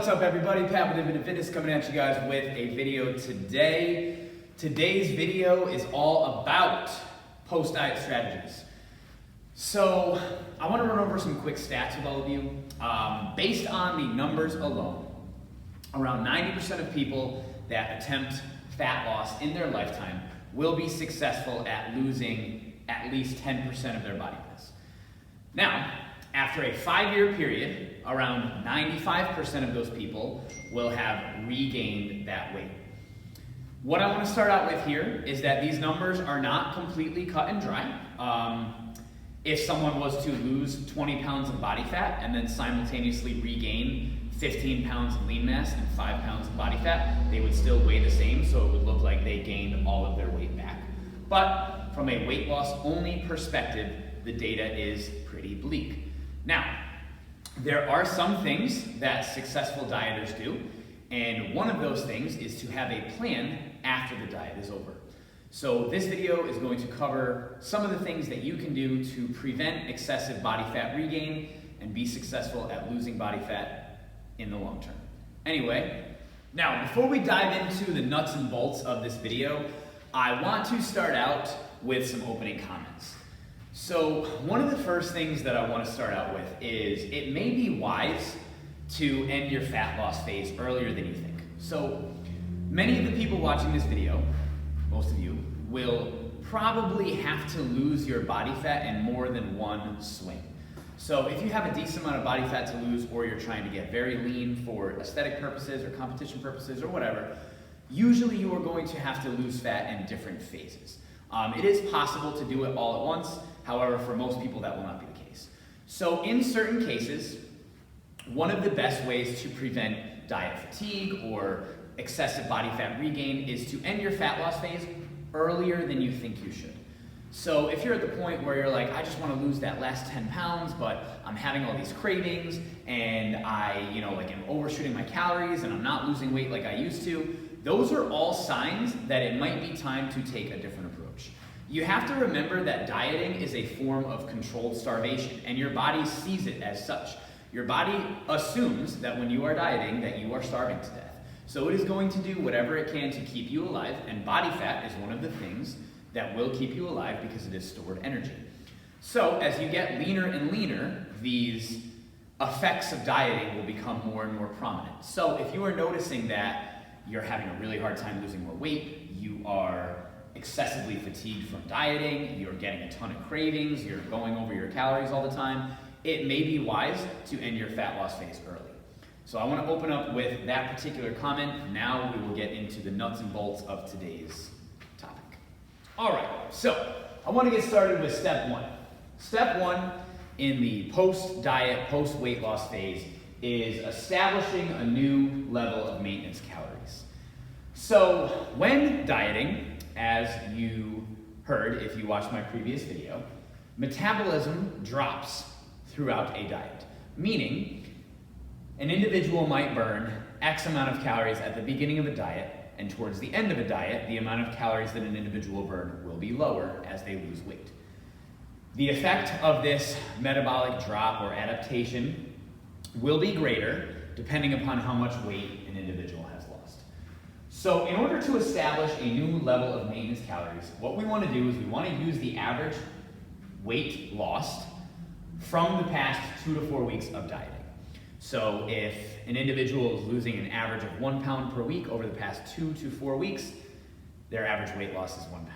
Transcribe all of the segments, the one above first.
What's up everybody, Pat with Infinite Fitness coming at you guys with a video today. Today's video is all about post-diet strategies. So I want to run over some quick stats with all of you. Based on the numbers alone, around 90% of people that attempt fat loss in their lifetime will be successful at losing at least 10% of their body mass. Now, after a 5-year period, around 95% of those people will have regained that weight. What I want to start out with here is that these numbers are not completely cut and dry. If someone was to lose 20 pounds of body fat and then simultaneously regain 15 pounds of lean mass and 5 pounds of body fat, they would still weigh the same, so it would look like they gained all of their weight back. But from a weight loss only perspective, the data is pretty bleak. Now, there are some things that successful dieters do, and one of those things is to have a plan after the diet is over. So this video is going to cover some of the things that you can do to prevent excessive body fat regain and be successful at losing body fat in the long term. Anyway, now before we dive into the nuts and bolts of this video, I want to start out with some opening comments. So one of the first things that I want to start out with is it may be wise to end your fat loss phase earlier than you think. So many of the people watching this video, most of you, will probably have to lose your body fat in more than one swing. So if you have a decent amount of body fat to lose, or you're trying to get very lean for aesthetic purposes or competition purposes or whatever, usually you are going to have to lose fat in different phases. It is possible to do it all at once. However, for most people, that will not be the case. So in certain cases, one of the best ways to prevent diet fatigue or excessive body fat regain is to end your fat loss phase earlier than you think you should. So if you're at the point where you're like, I just want to lose that last 10 pounds, but I'm having all these cravings and I, am overshooting my calories and I'm not losing weight like I used to, those are all signs that it might be time to take a different approach. You have to remember that dieting is a form of controlled starvation, and your body sees it as such. Your body assumes that when you are dieting that you are starving to death. So it is going to do whatever it can to keep you alive, and body fat is one of the things that will keep you alive because it is stored energy. So as you get leaner and leaner, these effects of dieting will become more and more prominent. So if you are noticing that you're having a really hard time losing more weight, you are excessively fatigued from dieting, you're getting a ton of cravings, you're going over your calories all the time, it may be wise to end your fat loss phase early. So I want to open up with that particular comment. Now we will get into the nuts and bolts of today's topic. All right, so I want to get started with step one. Step one in the post-diet, post-weight loss phase is establishing a new level of maintenance calories. So when dieting, as you heard if you watched my previous video, metabolism drops throughout a diet, meaning an individual might burn X amount of calories at the beginning of a diet, and towards the end of a diet, the amount of calories that an individual burn will be lower as they lose weight. The effect of this metabolic drop or adaptation will be greater depending upon how much weight an individual has lost. So in order to establish a new level of maintenance calories, what we want to do is we want to use the average weight lost from the past 2 to 4 weeks of dieting. So if an individual is losing an average of 1 pound per week over the past 2 to 4 weeks, their average weight loss is 1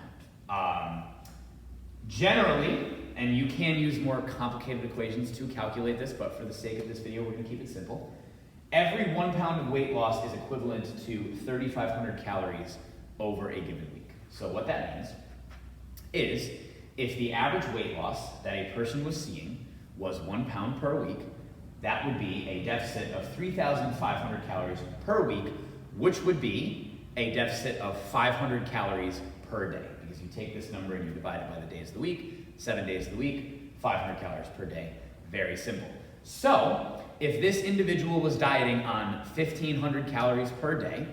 pound. Generally, and you can use more complicated equations to calculate this, but for the sake of this video, we're going to keep it simple. Every 1 pound of weight loss is equivalent to 3,500 calories over a given week. So what that means is if the average weight loss that a person was seeing was 1 pound per week, that would be a deficit of 3,500 calories per week, which would be a deficit of 500 calories per day. Because you take this number and you divide it by the days of the week, 7 days of the week, 500 calories per day. Very simple. So if this individual was dieting on 1,500 calories per day,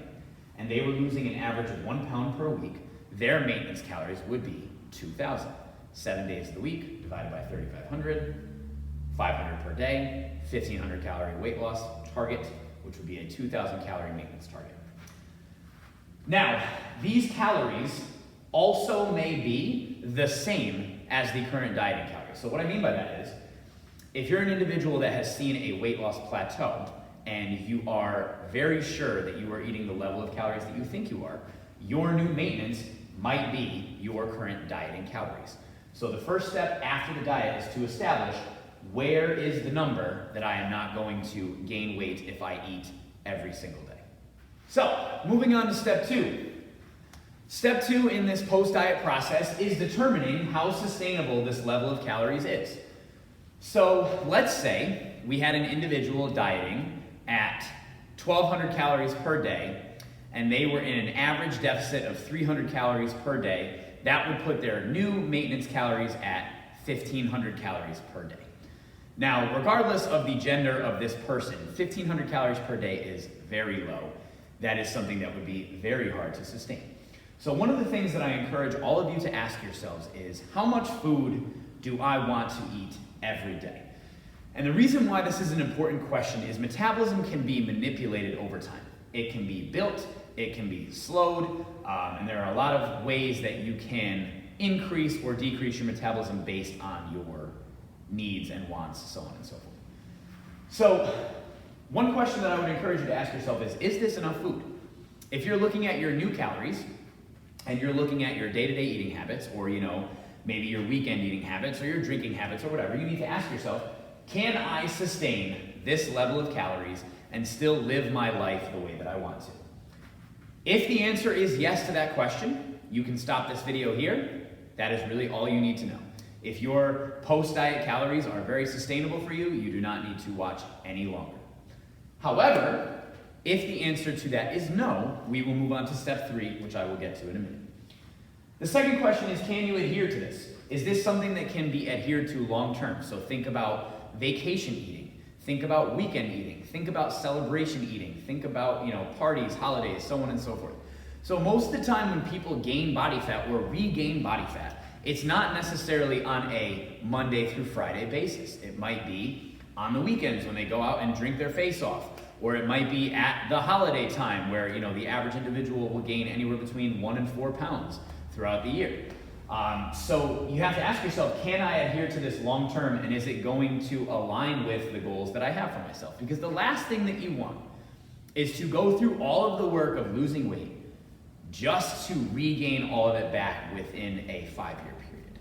and they were losing an average of 1 pound per week, their maintenance calories would be 2,000. 7 days of the week divided by 3,500, 500 per day, 1,500 calorie weight loss target, which would be a 2,000 calorie maintenance target. Now, these calories also may be the same as the current dieting calories. So what I mean by that is, if you're an individual that has seen a weight loss plateau and you are very sure that you are eating the level of calories that you think you are, your new maintenance might be your current dieting calories. So the first step after the diet is to establish where is the number that I am not going to gain weight if I eat every single day. So, moving on to step 2. Step 2 in this post-diet process is determining how sustainable this level of calories is. So, let's say we had an individual dieting at 1,200 calories per day, and they were in an average deficit of 300 calories per day. That would put their new maintenance calories at 1,500 calories per day. Now, regardless of the gender of this person, 1,500 calories per day is very low. That is something that would be very hard to sustain. So one of the things that I encourage all of you to ask yourselves is, how much food do I want to eat every day? And the reason why this is an important question is metabolism can be manipulated over time. It can be built, it can be slowed, and there are a lot of ways that you can increase or decrease your metabolism based on your needs and wants, so on and so forth. So, one question that I would encourage you to ask yourself is this enough food? If you're looking at your new calories, and you're looking at your day-to-day eating habits, or maybe your weekend eating habits, or your drinking habits, or whatever, you need to ask yourself, can I sustain this level of calories and still live my life the way that I want to? If the answer is yes to that question, you can stop this video here. That is really all you need to know. If your post-diet calories are very sustainable for you, you do not need to watch any longer. However, if the answer to that is no, we will move on to step 3, which I will get to in a minute. The second question is, can you adhere to this? Is this something that can be adhered to long term? So think about vacation eating, think about weekend eating, think about celebration eating, think about parties, holidays, so on and so forth. So most of the time when people gain body fat or regain body fat, it's not necessarily on a Monday through Friday basis. It might be on the weekends when they go out and drink their face off, or it might be at the holiday time where the average individual will gain anywhere between 1 and 4 pounds throughout the year. So you have to ask yourself, can I adhere to this long term, and is it going to align with the goals that I have for myself? Because the last thing that you want is to go through all of the work of losing weight just to regain all of it back within a 5-year period.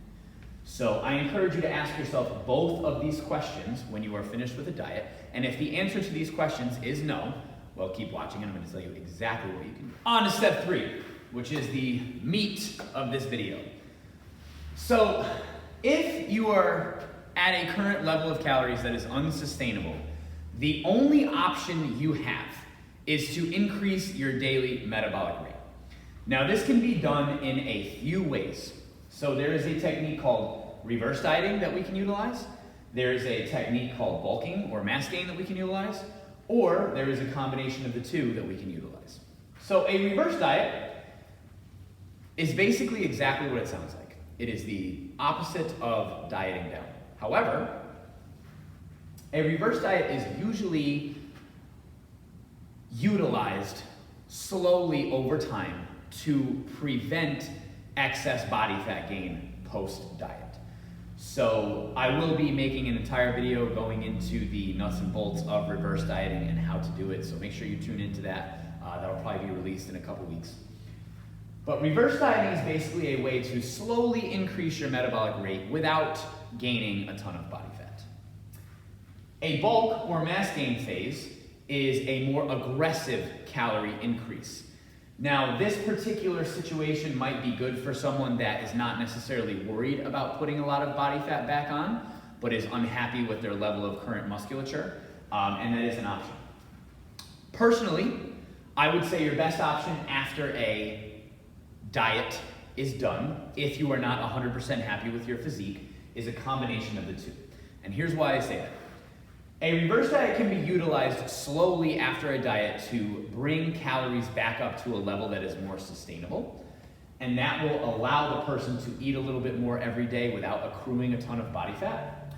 So I encourage you to ask yourself both of these questions when you are finished with a diet, and if the answer to these questions is no, well, keep watching and I'm going to tell you exactly what you can do. On to step 3, which is the meat of this video. So if you are at a current level of calories that is unsustainable, the only option you have is to increase your daily metabolic rate. Now this can be done in a few ways. So there is a technique called reverse dieting that we can utilize. There is a technique called bulking or mass gain that we can utilize, or there is a combination of the two that we can utilize. So a reverse diet is basically exactly what it sounds like. It is the opposite of dieting down. However, a reverse diet is usually utilized slowly over time to prevent excess body fat gain post-diet. So I will be making an entire video going into the nuts and bolts of reverse dieting and how to do it, so make sure you tune into that. That'll probably be released in a couple weeks. But reverse dieting is basically a way to slowly increase your metabolic rate without gaining a ton of body fat. A bulk or mass gain phase is a more aggressive calorie increase. Now, this particular situation might be good for someone that is not necessarily worried about putting a lot of body fat back on, but is unhappy with their level of current musculature, and that is an option. Personally, I would say your best option after a diet is done, if you are not 100% happy with your physique, is a combination of the two. And here's why I say that. A reverse diet can be utilized slowly after a diet to bring calories back up to a level that is more sustainable, and that will allow the person to eat a little bit more every day without accruing a ton of body fat.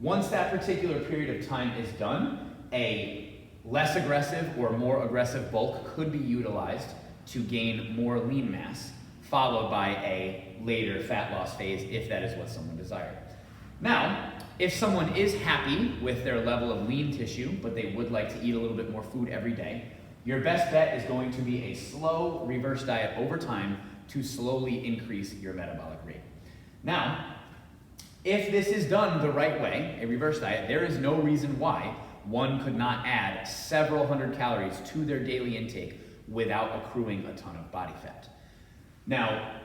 Once that particular period of time is done, a less aggressive or more aggressive bulk could be utilized to gain more lean mass, followed by a later fat loss phase if that is what someone desired. Now, if someone is happy with their level of lean tissue, but they would like to eat a little bit more food every day, your best bet is going to be a slow reverse diet over time to slowly increase your metabolic rate. Now, if this is done the right way, a reverse diet, there is no reason why one could not add several hundred calories to their daily intake without accruing a ton of body fat. Now,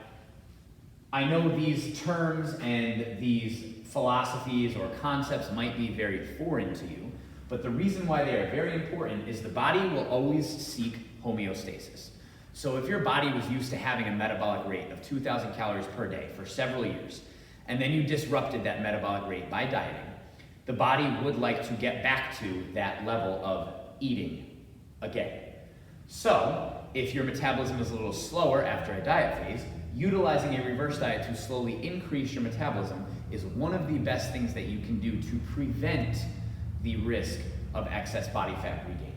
I know these terms and these philosophies or concepts might be very foreign to you, but the reason why they are very important is the body will always seek homeostasis. So if your body was used to having a metabolic rate of 2,000 calories per day for several years, and then you disrupted that metabolic rate by dieting, the body would like to get back to that level of eating again. So if your metabolism is a little slower after a diet phase, utilizing a reverse diet to slowly increase your metabolism is one of the best things that you can do to prevent the risk of excess body fat regain.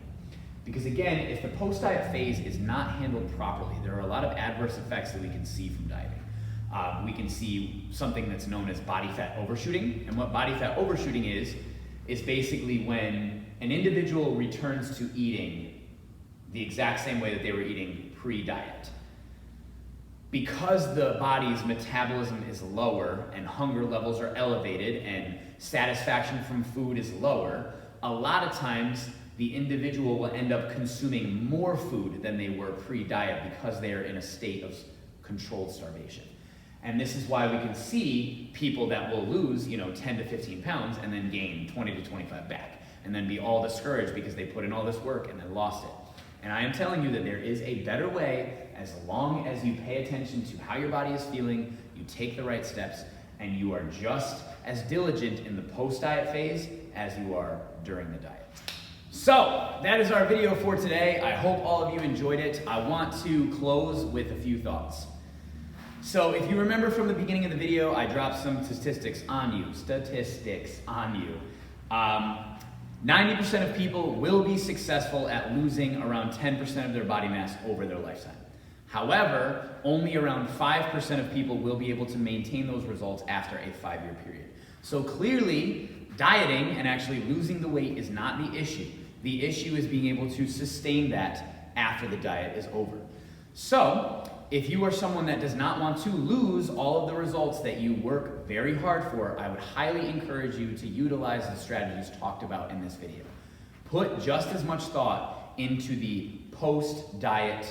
Because again, if the post-diet phase is not handled properly, there are a lot of adverse effects that we can see from dieting. We can see something that's known as body fat overshooting, and what body fat overshooting is basically when an individual returns to eating the exact same way that they were eating pre-diet. Because the body's metabolism is lower and hunger levels are elevated and satisfaction from food is lower, a lot of times the individual will end up consuming more food than they were pre-diet because they are in a state of controlled starvation. And this is why we can see people that will lose, 10 to 15 pounds and then gain 20 to 25 back and then be all discouraged because they put in all this work and then lost it. And I am telling you that there is a better way as long as you pay attention to how your body is feeling, you take the right steps, and you are just as diligent in the post-diet phase as you are during the diet. So, that is our video for today. I hope all of you enjoyed it. I want to close with a few thoughts. So, if you remember from the beginning of the video, I dropped some statistics on you. 90% of people will be successful at losing around 10% of their body mass over their lifetime. However, only around 5% of people will be able to maintain those results after a 5-year period. So clearly, dieting and actually losing the weight is not the issue. The issue is being able to sustain that after the diet is over. So, if you are someone that does not want to lose all of the results that you work very hard for, I would highly encourage you to utilize the strategies talked about in this video. Put just as much thought into the post-diet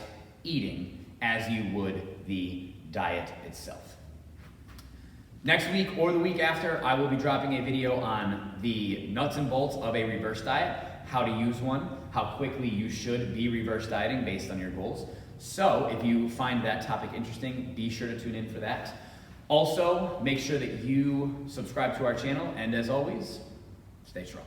eating as you would the diet itself. Next week or the week after, I will be dropping a video on the nuts and bolts of a reverse diet, how to use one, how quickly you should be reverse dieting based on your goals. So if you find that topic interesting, be sure to tune in for that. Also, make sure that you subscribe to our channel, and as always, stay strong.